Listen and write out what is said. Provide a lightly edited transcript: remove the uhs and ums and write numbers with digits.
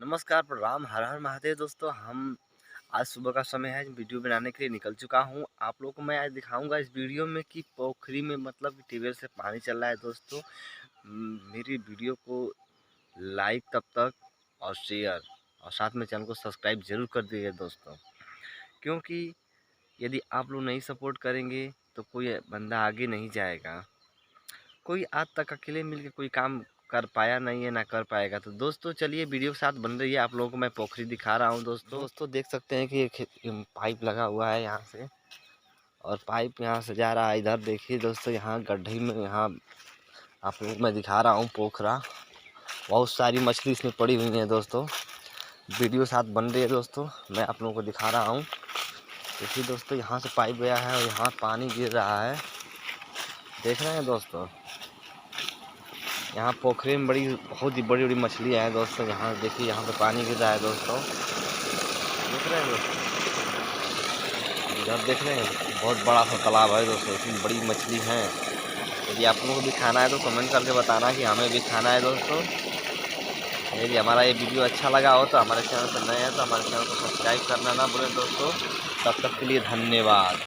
नमस्कार, प्रणाम, हर हर महादेव दोस्तों। हम आज सुबह का समय है, वीडियो बनाने के लिए निकल चुका हूँ। आप लोगों को मैं आज दिखाऊंगा इस वीडियो में कि पोखरी में मतलब कि ट्यूबवेल से पानी चल रहा है दोस्तों। मेरी वीडियो को लाइक तब तक और शेयर और साथ में चैनल को सब्सक्राइब जरूर कर दीजिए दोस्तों, क्योंकि यदि आप लोग नहीं सपोर्ट करेंगे तो कोई बंदा आगे नहीं जाएगा। कोई आज तक अकेले मिलके कोई काम कर पाया नहीं है, ना कर पाएगा। तो दोस्तों चलिए वीडियो के साथ बन रही है। आप लोगों को मैं पोखरी दिखा रहा हूँ दोस्तों देख सकते हैं कि एक पाइप लगा हुआ है यहाँ से, और पाइप यहाँ से जा रहा है इधर। देखिए दोस्तों, यहाँ गड्ढे में यहाँ आप लोगों को मैं दिखा रहा हूँ पोखरा। बहुत सारी मछली इसमें पड़ी हुई है दोस्तों। वीडियो साथ बन रही है दोस्तों, मैं आप लोगों को दिखा रहा हूँ। देखिए दोस्तों, यहाँ से पाइप गया है और यहाँ पानी गिर रहा है, देख रहे हैं दोस्तों। यहाँ पोखरी में बहुत ही बड़ी बड़ी मछलियाँ हैं दोस्तों। यहाँ देखिए, यहाँ पे पानी गिर रहा है दोस्तों, देख रहे हैं दोस्तों। इधर देख रहे हैं, बहुत बड़ा सा तालाब है दोस्तों, इसमें बड़ी मछली हैं। यदि आप लोगों को भी खाना है तो कमेंट करके बताना कि हमें भी खाना है दोस्तों। यदि हमारा ये वीडियो अच्छा लगा हो तो हमारे चैनल पर नए हैं तो हमारे चैनल को सब्सक्राइब करना ना भूलें दोस्तों। तब तक के लिए धन्यवाद।